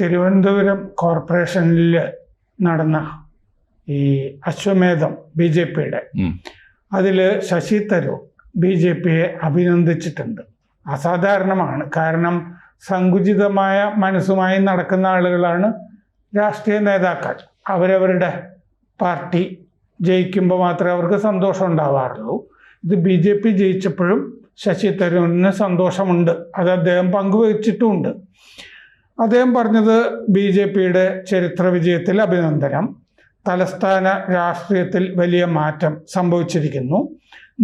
തിരുവനന്തപുരം കോർപ്പറേഷനിൽ നടന്ന ഈ അശ്വമേധം BJPയുടെ അതിൽ ശശി തരൂർ BJPയെ അഭിനന്ദിച്ചിട്ടുണ്ട്. അസാധാരണമാണ്. കാരണം സങ്കുചിതമായ മനസ്സുമായി നടക്കുന്ന ആളുകളാണ് രാഷ്ട്രീയ നേതാക്കൾ. അവരവരുടെ പാർട്ടി ജയിക്കുമ്പോൾ മാത്രമേ അവർക്ക് സന്തോഷം ഉണ്ടാവാറുള്ളൂ. ഇത് BJP ജയിച്ചപ്പോഴും ശശി തരൂരിന് സന്തോഷമുണ്ട്. അത് അദ്ദേഹം പങ്കുവച്ചിട്ടുമുണ്ട്. അദ്ദേഹം പറഞ്ഞത് BJPയുടെ ചരിത്ര വിജയത്തിൽ അഭിനന്ദനം. തലസ്ഥാന രാഷ്ട്രീയത്തിൽ വലിയ മാറ്റം സംഭവിച്ചിരിക്കുന്നു.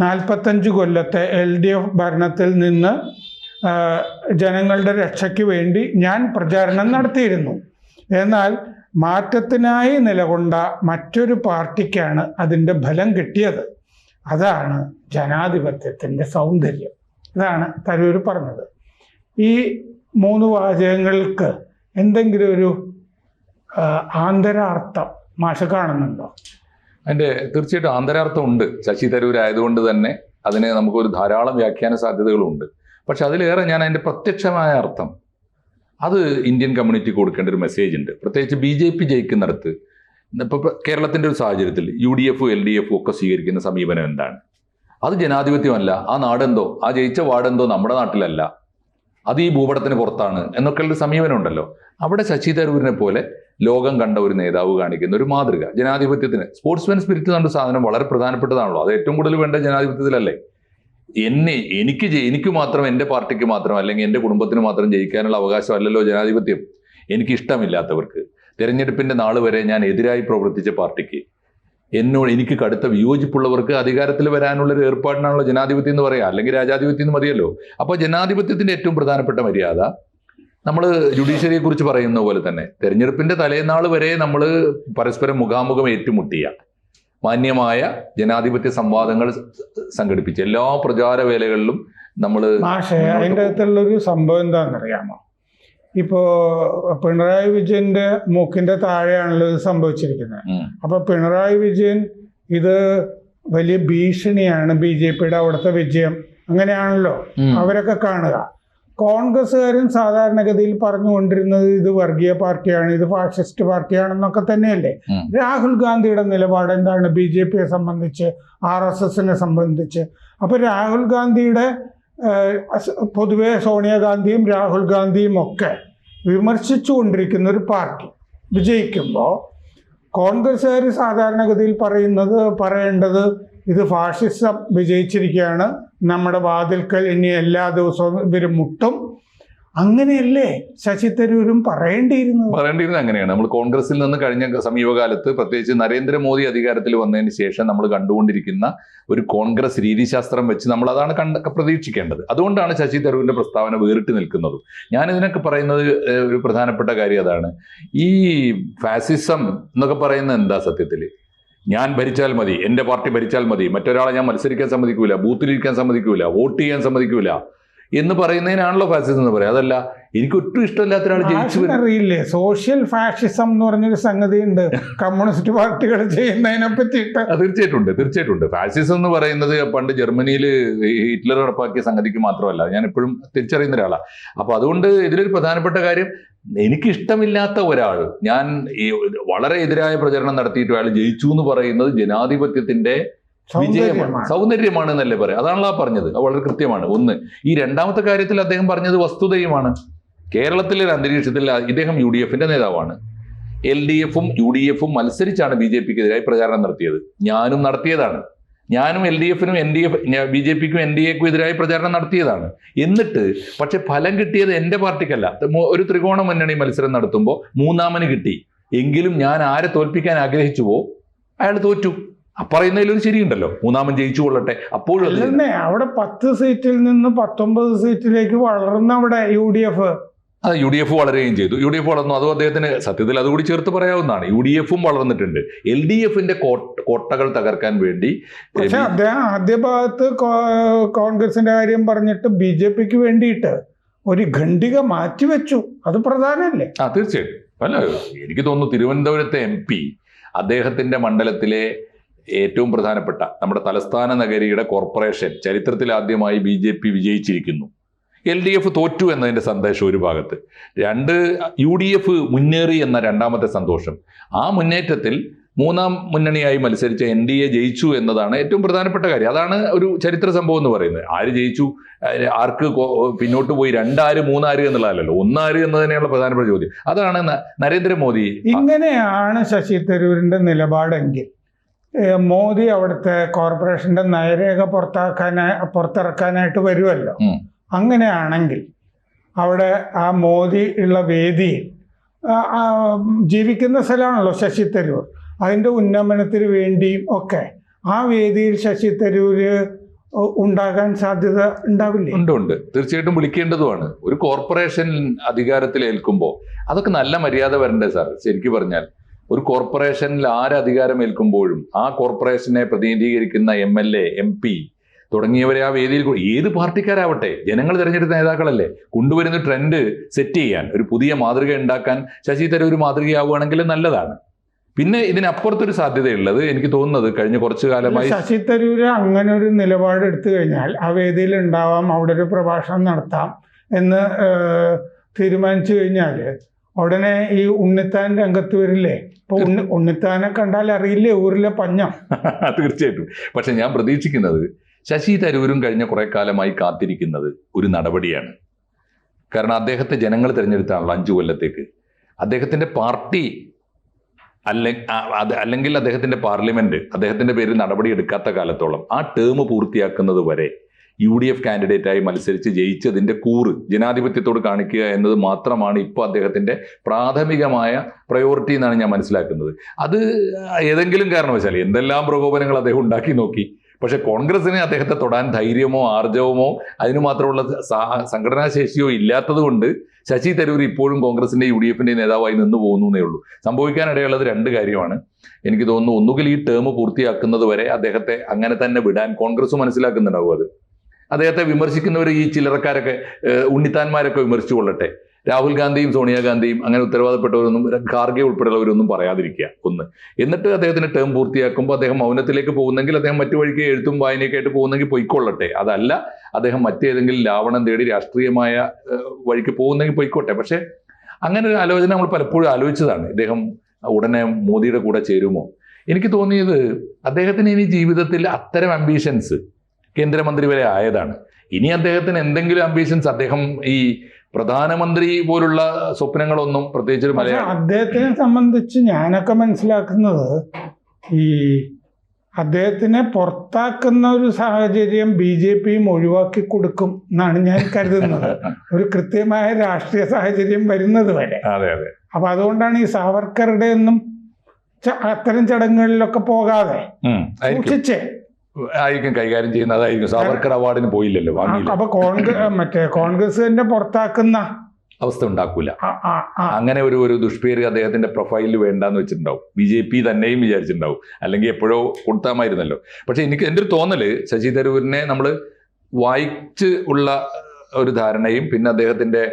45 കൊല്ലത്തെ LDF ഭരണത്തിൽ നിന്ന് ജനങ്ങളുടെ രക്ഷയ്ക്ക് വേണ്ടി ഞാൻ പ്രചാരണം നടത്തിയിരുന്നു. എന്നാൽ മാറ്റത്തിനായി നിലകൊണ്ട മറ്റൊരു പാർട്ടിക്കാണ് അതിൻ്റെ ഫലം കിട്ടിയത്. അതാണ് ജനാധിപത്യത്തിൻ്റെ സൗന്ദര്യം. ഇതാണ് തരൂർ പറഞ്ഞത്. ഈ 3 വാചകങ്ങൾക്ക് എന്തെങ്കിലും ഒരു ആന്തരാർത്ഥം മാഷ് കാണുന്നുണ്ടോ? അതിൻ്റെ തീർച്ചയായിട്ടും ആന്തരാർത്ഥം ഉണ്ട്. ശശി തരൂർ ആയതുകൊണ്ട് തന്നെ അതിന് നമുക്കൊരു ധാരാളം വ്യാഖ്യാന സാധ്യതകളുണ്ട്. പക്ഷെ അതിലേറെ ഞാൻ അതിൻ്റെ പ്രത്യക്ഷമായ അർത്ഥം അത് ഇന്ത്യൻ കമ്മ്യൂണിറ്റി കൊടുക്കേണ്ട ഒരു മെസ്സേജ് ഉണ്ട്. പ്രത്യേകിച്ച് BJP ജയിക്കുന്നിടത്ത് ഇപ്പോൾ കേരളത്തിൻ്റെ ഒരു സാഹചര്യത്തിൽ UDF LDF ഒക്കെ സ്വീകരിക്കുന്ന സമീപനം എന്താണ്? അത് ജനാധിപത്യമല്ല. ആ നാടെന്തോ, ആ ജയിച്ച വാർഡെന്തോ നമ്മുടെ നാട്ടിലല്ല, അത് ഈ ഭൂപടത്തിന് പുറത്താണ് എന്നൊക്കെയുള്ളൊരു സമീപനം ഉണ്ടല്ലോ. അവിടെ ശശി തരൂരിനെ പോലെ ലോകം കണ്ട ഒരു നേതാവ് കാണിക്കുന്ന ഒരു മാതൃക ജനാധിപത്യത്തിന്. സ്പോർട്സ്മാൻ സ്പിരിറ്റ് എന്ന സാധനം വളരെ പ്രധാനപ്പെട്ടതാണല്ലോ. അത് ഏറ്റവും കൂടുതൽ വേണ്ട ജനാധിപത്യത്തിലല്ലേ. എനിക്ക് മാത്രം, എൻ്റെ പാർട്ടിക്ക് മാത്രം, അല്ലെങ്കിൽ എൻ്റെ കുടുംബത്തിന് മാത്രം ജയിക്കാനുള്ള അവകാശമല്ലല്ലോ ജനാധിപത്യം. എനിക്കിഷ്ടമില്ലാത്തവർക്ക്, തിരഞ്ഞെടുപ്പിൻ്റെ നാൾ വരെ ഞാൻ എതിരായി പ്രവർത്തിച്ച പാർട്ടിക്ക്, എനിക്ക് കടുത്ത വിയോജിപ്പുള്ളവർക്ക് അധികാരത്തിൽ വരാനുള്ളൊരു ഏർപ്പാടിനാണല്ലോ ജനാധിപത്യം എന്ന് പറയാം. അല്ലെങ്കിൽ രാജാധിപത്യം എന്ന് മതിയല്ലോ. അപ്പോൾ ജനാധിപത്യത്തിൻ്റെ ഏറ്റവും പ്രധാനപ്പെട്ട മര്യാദ നമ്മൾ ജുഡീഷ്യറിയെ കുറിച്ച് പറയുന്ന പോലെ തന്നെ തെരഞ്ഞെടുപ്പിൻ്റെ തലേനാൾ വരെ നമ്മൾ പരസ്പരം മുഖാമുഖം ഏറ്റുമുട്ടിയ മാന്യമായ ജനാധിപത്യ സംവാദങ്ങൾ സംഘടിപ്പിച്ച് എല്ലാ പ്രചാരവേലകളിലും നമ്മൾ. അതിൻ്റെ അകത്തുള്ളൊരു സംഭവം എന്താണെന്നറിയാമോ? ഇപ്പോൾ പിണറായി വിജയന്റെ മൂക്കിന്റെ താഴെയാണല്ലോ ഇത് സംഭവിച്ചിരിക്കുന്നത്. അപ്പൊ പിണറായി വിജയൻ ഇത് വലിയ ഭീഷണിയാണ് BJPയുടെ അവിടുത്തെ വിജയം, അങ്ങനെയാണല്ലോ അവരൊക്കെ കാണുക. കോൺഗ്രസ്സുകാരും സാധാരണഗതിയിൽ പറഞ്ഞുകൊണ്ടിരുന്നത് ഇത് വർഗീയ പാർട്ടിയാണ്, ഇത് ഫാഷിസ്റ്റ് പാർട്ടിയാണെന്നൊക്കെ തന്നെയല്ലേ. രാഹുൽ ഗാന്ധിയുടെ നിലപാട് എന്താണ് BJPയെ സംബന്ധിച്ച്, RSSനെ സംബന്ധിച്ച്? അപ്പൊ രാഹുൽ ഗാന്ധിയുടെ പൊതുവെ സോണിയാഗാന്ധിയും രാഹുൽ ഗാന്ധിയും ഒക്കെ വിമർശിച്ചു കൊണ്ടിരിക്കുന്ന ഒരു പാർട്ടി വിജയിക്കുമ്പോൾ കോൺഗ്രസ്സുകാർ സാധാരണഗതിയിൽ പറയേണ്ടത് ഇത് ഫാഷിസം വിജയിച്ചിരിക്കുകയാണ്, നമ്മുടെ വാതിൽക്കൽ ഇനി എല്ലാ ദിവസവും ഇവർ മുട്ടും. അങ്ങനെയല്ലേ ശശി തരൂരും പറയേണ്ടിയിരുന്നത് അങ്ങനെയാണ്. നമ്മൾ കോൺഗ്രസിൽ നിന്ന് കഴിഞ്ഞ സമീപകാലത്ത് പ്രത്യേകിച്ച് നരേന്ദ്രമോദി അധികാരത്തിൽ വന്നതിന് ശേഷം നമ്മൾ കണ്ടുകൊണ്ടിരിക്കുന്ന ഒരു കോൺഗ്രസ് രീതിശാസ്ത്രം വെച്ച് നമ്മൾ അതാണ് പ്രതീക്ഷിക്കേണ്ടത്. അതുകൊണ്ടാണ് ശശി തരൂരിന്റെ പ്രസ്താവന വേറിട്ട് നിൽക്കുന്നതും. ഞാനിതിനൊക്കെ പറയുന്നത് ഒരു പ്രധാനപ്പെട്ട കാര്യം അതാണ്. ഈ ഫാസിസം എന്നൊക്കെ പറയുന്നത് എന്താ സത്യത്തിൽ? ഞാൻ ഭരിച്ചാൽ മതി, എൻ്റെ പാർട്ടി ഭരിച്ചാൽ മതി, മറ്റൊരാളെ ഞാൻ മത്സരിക്കാൻ സമ്മതിക്കൂല, ബൂത്തിലിരിക്കാൻ സമ്മതിക്കൂല, വോട്ട് ചെയ്യാൻ സമ്മതിക്കൂല എന്ന് പറയുന്നതിനാണല്ലോ ഫാസിസം എന്ന് പറയാം. അതല്ല, എനിക്ക് ഒട്ടും ഇഷ്ടമില്ലാത്ത ഒരാൾ ജയിച്ചു. അറിയില്ലേ, സോഷ്യൽ ഫാഷിസം എന്ന് പറഞ്ഞൊരു സംഗതി ഉണ്ട് കമ്മ്യൂണിസ്റ്റ് പാർട്ടികൾ ചെയ്യുന്നതിനെ പറ്റിയിട്ട്. തീർച്ചയായിട്ടുണ്ട്. ഫാസിസം എന്ന് പറയുന്നത് പണ്ട് ജർമ്മനിയിൽ ഹിറ്റ്ലർ നടപ്പാക്കിയ സംഗതിക്ക് മാത്രമല്ല, ഞാൻ എപ്പോഴും തിരിച്ചറിയുന്ന ഒരാളാണ്. അപ്പൊ അതുകൊണ്ട് ഇതിലൊരു പ്രധാനപ്പെട്ട കാര്യം, എനിക്കിഷ്ടമില്ലാത്ത ഒരാൾ, ഞാൻ വളരെ എതിരായ പ്രചരണം നടത്തിയിട്ട് അയാൾ ജയിച്ചു എന്ന് പറയുന്നത് ജനാധിപത്യത്തിന്റെ വിജയമാണ്, സൗന്ദര്യമാണ് എന്നല്ലേ പറയാം. അതാണല്ലോ പറഞ്ഞത്. അത് വളരെ കൃത്യമാണ്. ഒന്ന്. ഈ രണ്ടാമത്തെ കാര്യത്തിൽ അദ്ദേഹം പറഞ്ഞത് വസ്തുതയുമാണ്. കേരളത്തിലെ ഒരു അന്തരീക്ഷത്തിൽ ഇദ്ദേഹം UDFന്റെ നേതാവാണ്. LDFും UDFും മത്സരിച്ചാണ് BJPക്കെതിരായി പ്രചാരണം നടത്തിയത്. ഞാനും നടത്തിയതാണ്. ഞാനും LDFനും BJPക്കും NDAക്കും എതിരായി പ്രചാരണം നടത്തിയതാണ്. എന്നിട്ട് പക്ഷെ ഫലം കിട്ടിയത് എൻ്റെ പാർട്ടിക്കല്ല. ഒരു ത്രികോണ മുന്നണി മത്സരം നടത്തുമ്പോൾ മൂന്നാമന് കിട്ടി. എങ്കിലും ഞാൻ ആരെ തോൽപ്പിക്കാൻ ആഗ്രഹിച്ചുവോ അയാൾ തോറ്റു. പറയുന്നതിലൊരു ശരിയുണ്ടല്ലോ, മൂന്നാമൻ ജയിച്ചു കൊള്ളട്ടെ. അപ്പോഴും അവിടെ 10 സീറ്റിൽ നിന്ന് 19 സീറ്റിലേക്ക് വളർന്ന അവിടെ UDF. അത് UDF വളരുകയും ചെയ്തു. UDF വളർന്നു. അതും അദ്ദേഹത്തിന് സത്യത്തിൽ അതുകൂടി ചേർത്ത് പറയാവുന്നതാണ്. UDFും വളർന്നിട്ടുണ്ട്. LDFന്റെ കോട്ടകൾ തകർക്കാൻ വേണ്ടി. പക്ഷെ അദ്ദേഹം ആദ്യ ഭാഗത്ത് കോൺഗ്രസിന്റെ കാര്യം പറഞ്ഞിട്ട് BJPക്ക് വേണ്ടിയിട്ട് ഒരു ഖണ്ഡിക മാറ്റിവെച്ചു. അത് പ്രധാനമല്ലേ? തീർച്ചയായിട്ടും. അല്ല, എനിക്ക് തോന്നുന്നു തിരുവനന്തപുരത്തെ MP അദ്ദേഹത്തിന്റെ മണ്ഡലത്തിലെ ഏറ്റവും പ്രധാനപ്പെട്ട നമ്മുടെ തലസ്ഥാന നഗരിയുടെ കോർപ്പറേഷൻ ചരിത്രത്തിൽ ആദ്യമായി BJP വിജയിച്ചിരിക്കുന്നു LDF തോറ്റു എന്നതിൻ്റെ സന്ദേശം ഒരു ഭാഗത്ത്, 2 UDF മുന്നേറി എന്ന രണ്ടാമത്തെ സന്തോഷം. ആ മുന്നേറ്റത്തിൽ മൂന്നാം മുന്നണിയായി മത്സരിച്ച NDA ജയിച്ചു എന്നതാണ് ഏറ്റവും പ്രധാനപ്പെട്ട കാര്യം. അതാണ് ഒരു ചരിത്ര സംഭവം എന്ന് പറയുന്നത്. ആര് ജയിച്ചു, ആർക്ക് പിന്നോട്ട് പോയി, 2 ആര് 3 ആര് എന്നുള്ളതല്ലോ, 1 ആര് എന്ന് തന്നെയുള്ള പ്രധാനപ്പെട്ട ചോദ്യം. അതാണ് നരേന്ദ്രമോദി. ഇങ്ങനെയാണ് ശശി തരൂരിന്റെ നിലപാടെങ്കിൽ മോദി അവിടുത്തെ കോർപ്പറേഷന്റെ നയരേഖ പുറത്തിറക്കാനായിട്ട് വരുമല്ലോ. അങ്ങനെയാണെങ്കിൽ അവിടെ ആ മോദി ഉള്ള വേദിയിൽ ജീവിക്കുന്ന സ്ഥലമാണല്ലോ ശശി തരൂർ. അതിൻ്റെ ഉന്നമനത്തിന് വേണ്ടിയും ഒക്കെ ആ വേദിയിൽ ശശി തരൂര് ഉണ്ടാകാൻ സാധ്യത ഉണ്ടാവില്ലേ? ഉണ്ട്, തീർച്ചയായിട്ടും വിളിക്കേണ്ടതുമാണ്. ഒരു കോർപ്പറേഷൻ അധികാരത്തിൽ ഏൽക്കുമ്പോൾ അതൊക്കെ നല്ല മര്യാദ വരണ്ടേ സാർ? ശരിക്കും പറഞ്ഞാൽ ഒരു കോർപ്പറേഷനിൽ ആര് അധികാരം ഏൽക്കുമ്പോഴും ആ കോർപ്പറേഷനെ പ്രതിനിധീകരിക്കുന്ന MLA, MP തുടങ്ങിയവരെ ആ വേദിയിൽ, ഏത് പാർട്ടിക്കാരാവട്ടെ, ജനങ്ങൾ തിരഞ്ഞെടുത്ത നേതാക്കളല്ലേ, കൊണ്ടുവരുന്ന ട്രെൻഡ് സെറ്റ് ചെയ്യാൻ, ഒരു പുതിയ മാതൃക ഉണ്ടാക്കാൻ ശശി തരൂർ മാതൃകയാവുകയാണെങ്കിൽ നല്ലതാണ്. പിന്നെ ഇതിനപ്പുറത്തൊരു സാധ്യതയുള്ളത് എനിക്ക് തോന്നുന്നത് കഴിഞ്ഞ കുറച്ചു കാലമായി ശശി തരൂര് അങ്ങനെ ഒരു നിലപാട് എടുത്തു കഴിഞ്ഞാൽ ആ വേദിയിൽ ഉണ്ടാവാം, അവിടെ ഒരു പ്രഭാഷണം നടത്താം എന്ന് തീരുമാനിച്ചു കഴിഞ്ഞാൽ ഉടനെ ഈ ഉണ്ണിത്താൻ രംഗത്ത് വരില്ലേ? ഇപ്പൊ ഉണ്ണിത്താനെ കണ്ടാൽ അറിയില്ലേ ഊരിലെ പഞ്ഞം? തീർച്ചയായിട്ടും. പക്ഷെ ഞാൻ പ്രതീക്ഷിക്കുന്നത് ശശി തരൂരും കഴിഞ്ഞ കുറെ കാലമായി കാത്തിരിക്കുന്നത് ഒരു നടപടിയാണ്. കാരണം അദ്ദേഹത്തെ ജനങ്ങൾ തിരഞ്ഞെടുത്താണല്ലോ 5 കൊല്ലത്തേക്ക്. അദ്ദേഹത്തിന്റെ പാർട്ടി അല്ലെങ്കിൽ അദ്ദേഹത്തിന്റെ പാർലമെന്റ് അദ്ദേഹത്തിന്റെ പേരിൽ നടപടി എടുക്കാത്ത കാലത്തോളം ആ ടേം പൂർത്തിയാക്കുന്നത് വരെ UDF കാൻഡിഡേറ്റായി മത്സരിച്ച് ജയിച്ചതിന്റെ കൂറ് ജനാധിപത്യത്തോട് കാണിക്കുക എന്നത് മാത്രമാണ് ഇപ്പോൾ അദ്ദേഹത്തിന്റെ പ്രാഥമികമായ പ്രയോറിറ്റി എന്നാണ് ഞാൻ മനസ്സിലാക്കുന്നത്. അത് ഏതെങ്കിലും കാരണവശാൽ എന്തെല്ലാം പ്രകോപനങ്ങൾ അദ്ദേഹം ഉണ്ടാക്കി നോക്കി, പക്ഷെ കോൺഗ്രസിന് അദ്ദേഹത്തെ തൊടാൻ ധൈര്യമോ ആർജവമോ അതിനു മാത്രമുള്ള സംഘടനാശേഷിയോ ഇല്ലാത്തത് കൊണ്ട് ശശി തരൂർ ഇപ്പോഴും കോൺഗ്രസിന്റെ UDFന്റെ നേതാവായി നിന്ന് പോകുന്നേ ഉള്ളൂ. സംഭവിക്കാനിടയുള്ളത് 2 കാര്യമാണ്. എനിക്ക് തോന്നുന്നു, ഒന്നുകിൽ ഈ ടേം പൂർത്തിയാക്കുന്നത് വരെ അദ്ദേഹത്തെ അങ്ങനെ തന്നെ വിടാൻ കോൺഗ്രസ് മനസ്സിലാക്കുന്നുണ്ടാവും. അത് അദ്ദേഹത്തെ വിമർശിക്കുന്നവർ ഈ ചില്ലറക്കാരൊക്കെ, ഉണ്ണിത്താന്മാരൊക്കെ വിമർശിച്ചു കൊള്ളട്ടെ. രാഹുൽ ഗാന്ധിയും സോണിയാഗാന്ധിയും അങ്ങനെ ഉത്തരവാദപ്പെട്ടവരൊന്നും, ഖാർഗെ ഉൾപ്പെടെയുള്ളവരൊന്നും പറയാതിരിക്കുക. എന്നിട്ട് അദ്ദേഹത്തിന്റെ ടേം പൂർത്തിയാക്കുമ്പോൾ അദ്ദേഹം മൗനത്തിലേക്ക് പോകുന്നെങ്കിൽ, അദ്ദേഹം മറ്റു വഴിക്ക് എഴുത്തും വായനയൊക്കെ ആയിട്ട് പോകുന്നെങ്കിൽ പൊയ്ക്കൊള്ളട്ടെ. അതല്ല അദ്ദേഹം മറ്റേതെങ്കിലും ലാവണം തേടി രാഷ്ട്രീയമായ വഴിക്ക് പോകുന്നെങ്കിൽ പൊയ്ക്കോട്ടെ. പക്ഷെ അങ്ങനെ ഒരു ആലോചന നമ്മൾ പലപ്പോഴും ആലോചിച്ചതാണ്. ഇദ്ദേഹം ഉടനെ മോദിയുടെ കൂടെ ചേരുമോ? എനിക്ക് തോന്നിയത് അദ്ദേഹത്തിന് ഇനി ജീവിതത്തിൽ അത്തരം അംബീഷൻസ്, കേന്ദ്രമന്ത്രി വരെ ആയതാണ്, ഇനി അദ്ദേഹത്തിന് എന്തെങ്കിലും അംബീഷൻസ്, അദ്ദേഹം ഈ പ്രധാനമന്ത്രി പോലുള്ള സ്വപ്നങ്ങളൊന്നും പ്രത്യേകിച്ച് അദ്ദേഹത്തിനെ സംബന്ധിച്ച് ഞാനൊക്കെ മനസ്സിലാക്കുന്നത്, ഈ അദ്ദേഹത്തിനെ പുറത്താക്കുന്ന ഒരു സാഹചര്യം BJPയും ഒഴിവാക്കി കൊടുക്കും എന്നാണ് ഞാൻ കരുതുന്നത്, ഒരു കൃത്യമായ രാഷ്ട്രീയ സാഹചര്യം വരുന്നത് വരെ. അപ്പൊ അതുകൊണ്ടാണ് ഈ സാവർക്കറുടെ ഒന്നും അത്തരം ചടങ്ങുകളിലൊക്കെ പോകാതെ സൂക്ഷിച്ചേ ആയിരിക്കും കൈകാര്യം ചെയ്യുന്നത്. അതായിരിക്കും. സാവർക്കർ അവാർഡിന് പോയില്ലല്ലോ, വാങ്ങിയില്ല. അപ്പൊ കോൺഗ്രസ് തന്നെ പുറത്താക്കുന്ന അവസ്ഥ ഉണ്ടാക്കൂല. അങ്ങനെ ഒരു ദുഷ്പേര് അദ്ദേഹത്തിന്റെ പ്രൊഫൈലിൽ വേണ്ടാന്ന് വെച്ചിട്ടുണ്ടാവും. BJP തന്നെയും വിചാരിച്ചിട്ടുണ്ടാവും, അല്ലെങ്കിൽ എപ്പോഴോ കൊടുത്താമായിരുന്നല്ലോ. പക്ഷെ എനിക്ക് എൻ്റെ ഒരു തോന്നല്, ശശി തരൂരിനെ നമ്മൾ വായിച്ച് ഉള്ള ഒരു ധാരണയും പിന്നെ അദ്ദേഹത്തിന്റെ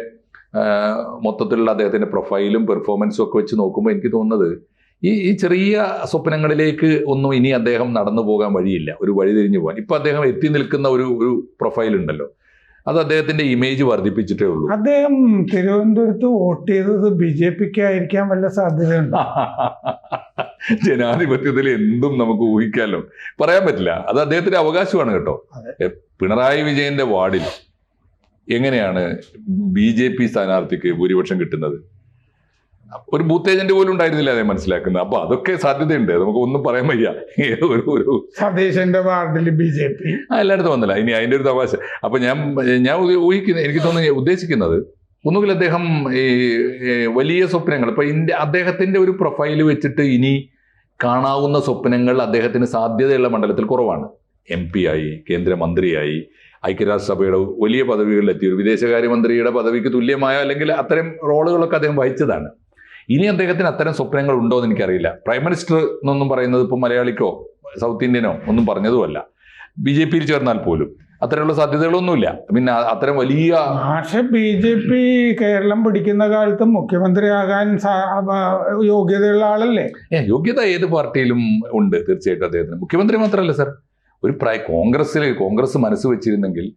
മൊത്തത്തിലുള്ള അദ്ദേഹത്തിന്റെ പ്രൊഫൈലും പെർഫോമൻസും ഒക്കെ വെച്ച് നോക്കുമ്പോൾ എനിക്ക് തോന്നുന്നത് ഈ ചെറിയ സ്വപ്നങ്ങളിലേക്ക് ഒന്നും ഇനി അദ്ദേഹം നടന്നു പോകാൻ വഴിയില്ല, ഒരു വഴി തിരിഞ്ഞു പോകാൻ. ഇപ്പൊ അദ്ദേഹം എത്തി നിൽക്കുന്ന ഒരു പ്രൊഫൈൽ ഉണ്ടല്ലോ, അത് അദ്ദേഹത്തിന്റെ ഇമേജ് വർദ്ധിപ്പിച്ചിട്ടേ ഉള്ളൂ. അദ്ദേഹം തിരുവനന്തപുരത്ത് വോട്ട് ചെയ്തത് BJPക്ക് ആയിരിക്കാൻ വല്ല സാധ്യതയുണ്ടോ? ജനാധിപത്യത്തിൽ എന്തും നമുക്ക് ഊഹിക്കാമല്ലോ, പറയാൻ പറ്റില്ല. അത് അദ്ദേഹത്തിന്റെ അവകാശമാണ് കേട്ടോ. പിണറായി വിജയന്റെ വാർഡിൽ എങ്ങനെയാണ് BJP സ്ഥാനാർത്ഥിക്ക് ഭൂരിപക്ഷം കിട്ടുന്നത്? ഒരു ബൂത്ത് ഏജന്റ് പോലും ഉണ്ടായിരുന്നില്ല അതേ മനസ്സിലാക്കുന്നത്. അപ്പൊ അതൊക്കെ സാധ്യതയുണ്ട്, നമുക്ക് ഒന്നും പറയാൻ വയ്യ. ഒരു സതീശന്റെ വാർഡിൽ BJP എല്ലായിടത്തും വന്നില്ല. ഇനി അതിന്റെ ഒരു തമാശ. അപ്പൊ ഞാൻ ഊഹിക്കുന്നത്, എനിക്ക് തോന്നുന്നു ഉദ്ദേശിക്കുന്നത്, ഒന്നുകിൽ അദ്ദേഹം ഈ വലിയ സ്വപ്നങ്ങൾ, ഇപ്പൊ അദ്ദേഹത്തിന്റെ ഒരു പ്രൊഫൈൽ വെച്ചിട്ട് ഇനി കാണാവുന്ന സ്വപ്നങ്ങൾ അദ്ദേഹത്തിന് സാധ്യതയുള്ള മണ്ഡലത്തിൽ കുറവാണ്. MP ആയി, കേന്ദ്രമന്ത്രിയായി, ഐക്യരാഷ്ട്രസഭയുടെ വലിയ പദവികളിലെത്തി, ഒരു വിദേശകാര്യമന്ത്രിയുടെ പദവിക്ക് തുല്യമായ അല്ലെങ്കിൽ അത്തരം റോളുകളൊക്കെ അദ്ദേഹം വഹിച്ചതാണ്. ഇനി അദ്ദേഹത്തിന് അത്തരം സ്വപ്നങ്ങൾ ഉണ്ടോ എന്ന് എനിക്കറിയില്ല. പ്രൈം മിനിസ്റ്റർ എന്നൊന്നും പറയുന്നത് ഇപ്പോൾ മലയാളിക്കോ സൗത്ത് ഇന്ത്യനോ ഒന്നും പറഞ്ഞതുമല്ല. BJPയിൽ ചേർന്നാൽ പോലും അത്തരമുള്ള സാധ്യതകളൊന്നുമില്ല. പിന്നെ അത്തരം വലിയ BJP കേരളം പിടിക്കുന്ന കാലത്ത് മുഖ്യമന്ത്രിയാകാൻ യോഗ്യതയുള്ള ആളല്ലേ? യോഗ്യത ഏത് പാർട്ടിയിലും ഉണ്ട് തീർച്ചയായിട്ടും അദ്ദേഹത്തിന്. മുഖ്യമന്ത്രി മാത്രമല്ല സർ, ഒരു കോൺഗ്രസ് മനസ്സ് വെച്ചിരുന്നെങ്കിൽ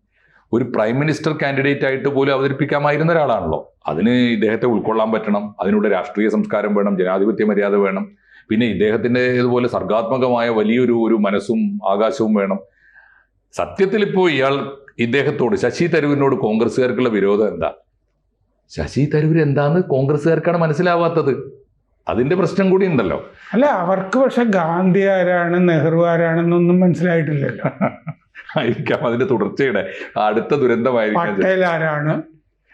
ഒരു പ്രൈം മിനിസ്റ്റർ കാൻഡിഡേറ്റ് ആയിട്ട് പോലും അവതരിപ്പിക്കാമായിരുന്ന ഒരാളാണല്ലോ. അതിന് ഇദ്ദേഹത്തെ ഉൾക്കൊള്ളാൻ പറ്റണം, അതിനുള്ള രാഷ്ട്രീയ സംസ്കാരം വേണം, ജനാധിപത്യ മര്യാദ വേണം, പിന്നെ ഇദ്ദേഹത്തിൻ്റെ ഇതുപോലെ സർഗാത്മകമായ വലിയൊരു മനസ്സും ആകാശവും വേണം. സത്യത്തിൽ ഇപ്പോൾ ഇദ്ദേഹത്തോട് ശശി തരൂരിനോട് കോൺഗ്രസ്സുകാർക്കുള്ള വിരോധം എന്താ? ശശി തരൂർ എന്താന്ന് കോൺഗ്രസ്സുകാർക്കാണ് മനസ്സിലാവാത്തത്. അതിന്റെ പ്രശ്നം കൂടി ഉണ്ടല്ലോ. അല്ല, അവർക്ക് പക്ഷെ ഗാന്ധി ആരാണ്, നെഹ്റു ആരാണെന്നൊന്നും മനസ്സിലായിട്ടില്ലല്ലോ. ആയിരിക്കാം അതിന്റെ തുടർച്ചയുടെ അടുത്ത ദുരന്തമായിരിക്കാം. പട്ടേൽ ആരാണ്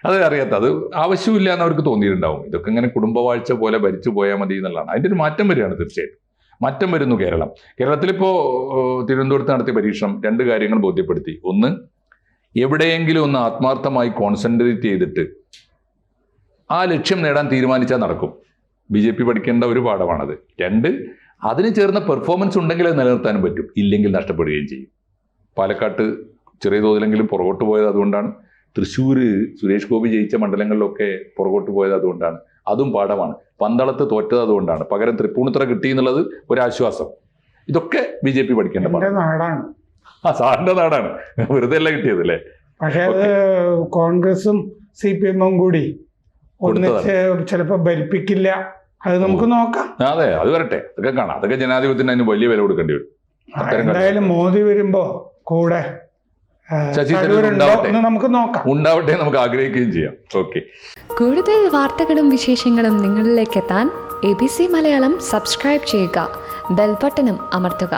അത് അറിയാത്ത, അത് ആവശ്യമില്ല എന്ന് അവർക്ക് തോന്നിയിട്ടുണ്ടാവും. ഇതൊക്കെ ഇങ്ങനെ കുടുംബവാഴ്ച പോലെ ഭരിച്ചു പോയാൽ മതി എന്നുള്ളതാണ്. അതിന്റെ ഒരു മാറ്റം വരികയാണ്. തീർച്ചയായിട്ടും മാറ്റം വരുന്നു. കേരളത്തിലിപ്പോ തിരുവനന്തപുരത്ത് നടത്തിയ പരീക്ഷണം 2 കാര്യങ്ങൾ ബോധ്യപ്പെടുത്തി. ഒന്ന്, എവിടെയെങ്കിലും ഒന്ന് ആത്മാർത്ഥമായി കോൺസെൻട്രേറ്റ് ചെയ്തിട്ട് ആ ലക്ഷ്യം നേടാൻ തീരുമാനിച്ചാൽ നടക്കും. BJP പഠിക്കേണ്ട ഒരു പാഠമാണത്. 2, അതിന് ചേർന്ന പെർഫോമൻസ് ഉണ്ടെങ്കിൽ അത് നിലനിർത്താനും പറ്റും, ഇല്ലെങ്കിൽ നഷ്ടപ്പെടുകയും ചെയ്യും. പാലക്കാട്ട് ചെറിയ തോതിലെങ്കിലും പുറകോട്ട് പോയത് അതുകൊണ്ടാണ്. തൃശ്ശൂർ സുരേഷ് ഗോപി ജയിച്ച മണ്ഡലങ്ങളിലൊക്കെ പുറകോട്ട് പോയത് അതുകൊണ്ടാണ്. അതും പാഠമാണ്. പന്തളത്ത് തോറ്റത് അതുകൊണ്ടാണ്. പകരം തൃപ്പൂണിത്തുറ കിട്ടി എന്നുള്ളത് ഒരാശ്വാസം. ഇതൊക്കെ BJP പഠിക്കേണ്ട നാടാണ്. സാറിന്റെ നാടാണ്, വെറുതെ അല്ല കിട്ടിയത് അല്ലേ. പക്ഷെ അത് കോൺഗ്രസും CPM-ഉം കൂടി ഒന്നിച്ച് ചിലപ്പോൾ ഭരിപ്പിക്കില്ല. അത് നമുക്ക് നോക്കാം. അതെ, അത് വരട്ടെ, അതൊക്കെ കാണാം. അതൊക്കെ ജനാധിപത്യത്തിന് അതിന് വലിയ വില കൊടുക്കേണ്ടി വരും. എന്തായാലും മോദി വരുമ്പോ കൂടെ ശശി തരൂർ നമുക്ക് നോക്കാം. ഉണ്ടാവട്ടെ, നമുക്ക് ആഗ്രഹിക്കുകയും ചെയ്യാം. ഓക്കെ. കൂടുതൽ വാർത്തകളും വിശേഷങ്ങളും നിങ്ങളിലേക്ക് എത്താൻ ABC മലയാളം സബ്സ്ക്രൈബ് ചെയ്യുക, ബെൽബട്ടനും അമർത്തുക.